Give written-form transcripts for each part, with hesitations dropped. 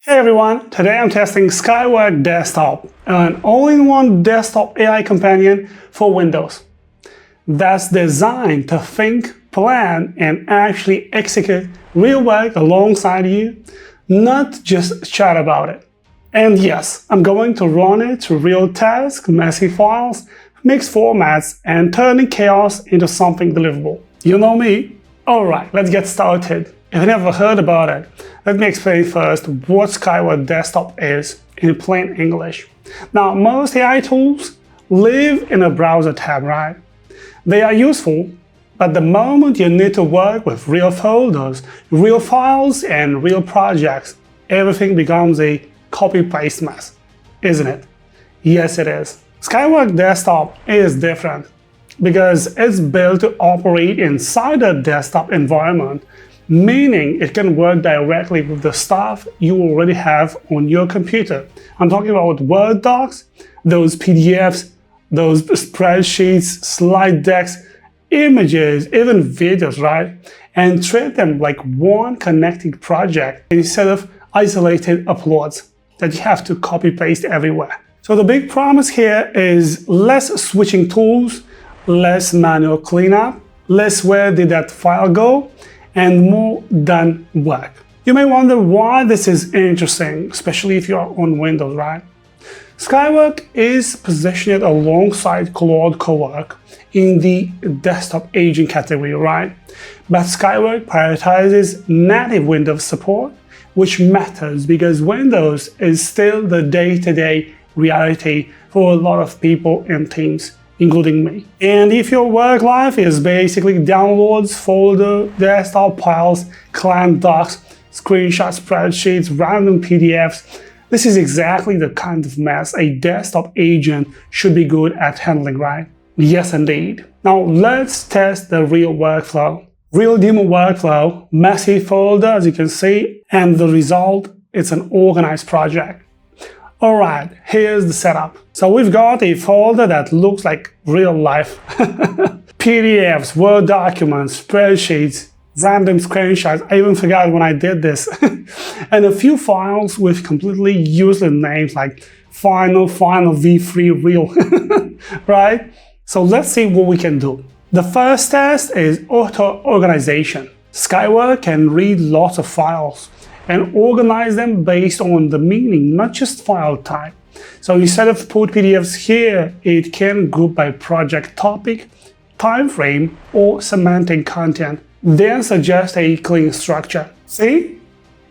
Hey everyone, today I'm testing Skywork Desktop, an all-in-one desktop AI companion for Windows that's designed to think, plan, and actually execute real work alongside you, not just chat about it. And yes, I'm going to run it through real tasks, messy files, mixed formats, and turning chaos into something deliverable. You know me. Alright, let's get started. If you never heard about it, let me explain first what Skywork Desktop is in plain English. Now, most AI tools live in a browser tab, right? They are useful, but the moment you need to work with real folders, real files, and real projects, everything becomes a copy-paste mess, isn't it? Yes, it is. Skywork Desktop is different because it's built to operate inside a desktop environment, meaning it can work directly with the stuff you already have on your computer. I'm talking about Word docs, those PDFs, those spreadsheets, slide decks, images, even videos, right? And treat them like one connected project instead of isolated uploads that you have to copy-paste everywhere. So the big promise here is less switching tools, less manual cleanup, less where did that file go, and more done work. You may wonder why this is interesting, especially if you're on Windows, right? Skywork is positioned alongside Claude Cowork in the desktop agent category, right? But Skywork prioritizes native Windows support, which matters because Windows is still the day-to-day reality for a lot of people and teams, including me. And if your work life is basically downloads, folder, desktop files, client docs, screenshots, spreadsheets, random PDFs, this is exactly the kind of mess a desktop agent should be good at handling, right? Yes, indeed. Now let's test the real workflow. Real demo workflow, messy folder as you can see, and the result, it's an organized project. Alright, here's the setup. So we've got a folder that looks like real life. PDFs, Word documents, spreadsheets, random screenshots, I even forgot when I did this. And a few files with completely useless names like final v3 real, right? So let's see what we can do. The first test is auto-organization. Skywork can read lots of files and organize them based on the meaning, not just file type. So instead of put PDFs here, it can group by project topic, time frame, or semantic content, then suggest a clean structure. See?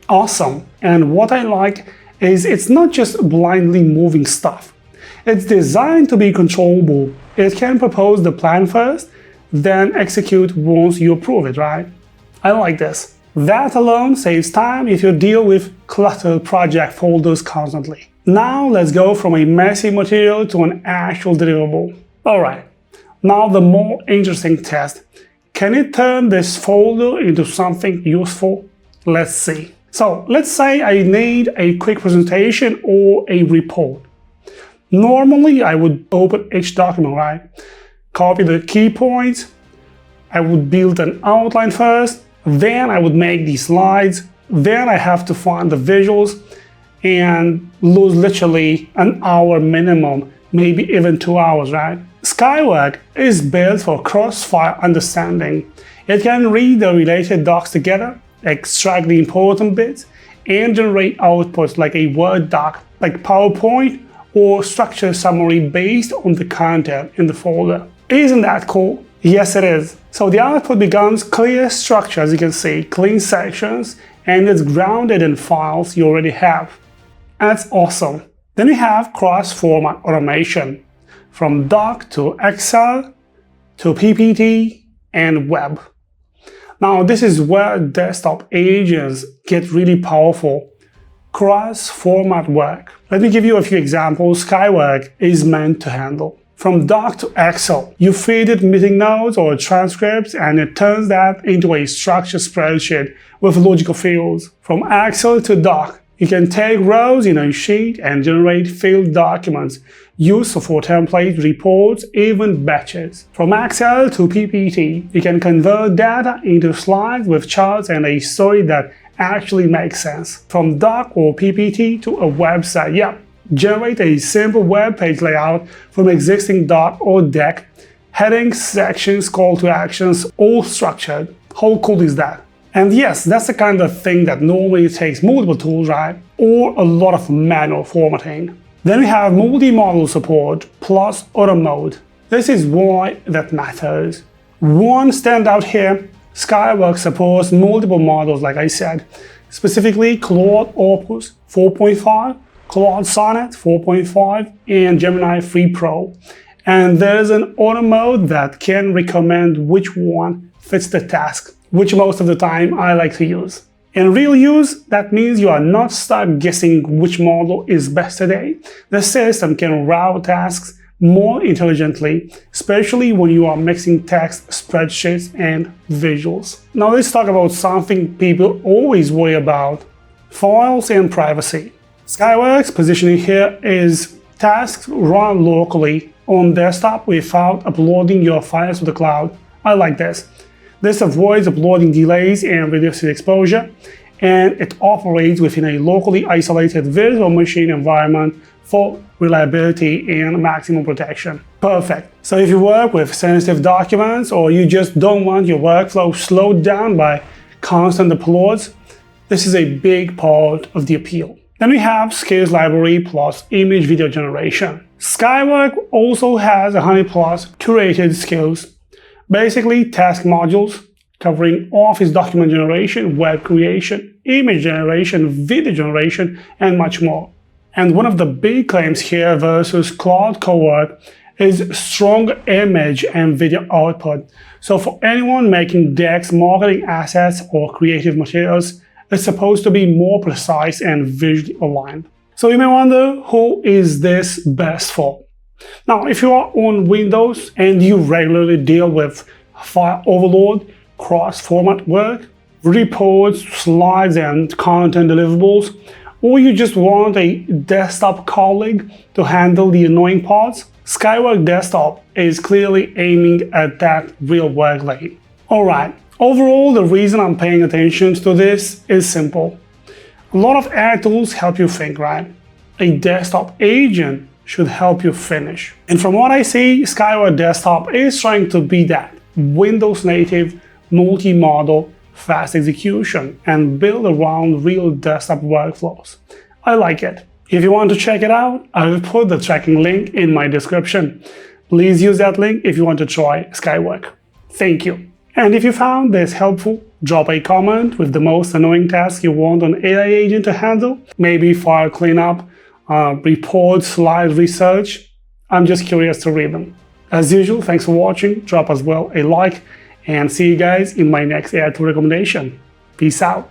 Awesome. And what I like is it's not just blindly moving stuff. It's designed to be controllable. It can propose the plan first, then execute once you approve it, right? I like this. That alone saves time if you deal with cluttered project folders constantly. Now let's go from a messy material to an actual deliverable. Alright, now the more interesting test. Can it turn this folder into something useful? Let's see. So let's say I need a quick presentation or a report. Normally I would open each document, right? Copy the key points. I would build an outline first. Then I would make these slides, then I have to find the visuals and lose literally an hour minimum, maybe even 2 hours, right? Skywork is built for cross-file understanding. It can read the related docs together, extract the important bits, and generate outputs like a Word doc, like PowerPoint, or structure summary based on the content in the folder. Isn't that cool? Yes, it is. So the output becomes clear structure, as you can see, clean sections, and it's grounded in files you already have. That's awesome. Then we have cross-format automation, from doc to Excel to PPT and web. Now this is where desktop agents get really powerful. Cross-format work. Let me give you a few examples Skywork is meant to handle. From doc to Excel, you feed it meeting notes or transcripts and it turns that into a structured spreadsheet with logical fields. From Excel to doc, you can take rows in a sheet and generate filled documents, useful for templates, reports, even batches. From Excel to PPT, you can convert data into slides with charts and a story that actually makes sense. From doc or PPT to a website, yeah. Generate a simple web page layout from existing doc or deck, headings, sections, call to actions, all structured. How cool is that? And yes, that's the kind of thing that normally takes multiple tools, right? Or a lot of manual formatting. Then we have multi-model support plus auto mode. This is why that matters. One standout here, Skywork supports multiple models like I said, specifically Claude Opus 4.5, Claude Sonnet 4.5, and Gemini 3 Pro. And there's an auto mode that can recommend which one fits the task, which most of the time I like to use. In real use, that means you are not stuck guessing which model is best today. The system can route tasks more intelligently, especially when you are mixing text, spreadsheets, and visuals. Now let's talk about something people always worry about: files and privacy. Skywork's positioning here is tasks run locally on desktop without uploading your files to the cloud. I like this. This avoids uploading delays and reduces exposure, and it operates within a locally isolated virtual machine environment for reliability and maximum protection. Perfect. So if you work with sensitive documents or you just don't want your workflow slowed down by constant uploads, this is a big part of the appeal. Then we have Skills Library plus Image Video Generation. Skywork also has 100 plus curated skills, basically task modules covering Office document generation, web creation, image generation, video generation, and much more. And one of the big claims here versus Claude Cowork is strong image and video output. So for anyone making decks, marketing assets, or creative materials, it's supposed to be more precise and visually aligned. So you may wonder, who is this best for? Now, if you are on Windows and you regularly deal with file overload, cross-format work, reports, slides, and content deliverables, or you just want a desktop colleague to handle the annoying parts, Skywork Desktop is clearly aiming at that real work lane. Alright, overall, the reason I'm paying attention to this is simple. A lot of AI tools help you think, right? A desktop agent should help you finish. And from what I see, Skywork Desktop is trying to be that Windows native, multi-model, fast execution, and build around real desktop workflows. I like it. If you want to check it out, I will put the tracking link in my description. Please use that link if you want to try Skywork. Thank you. And if you found this helpful, drop a comment with the most annoying task you want an AI agent to handle, maybe file cleanup, report, slide research. I'm just curious to read them. As usual, thanks for watching. Drop as well a like, and see you guys in my next AI tool recommendation. Peace out.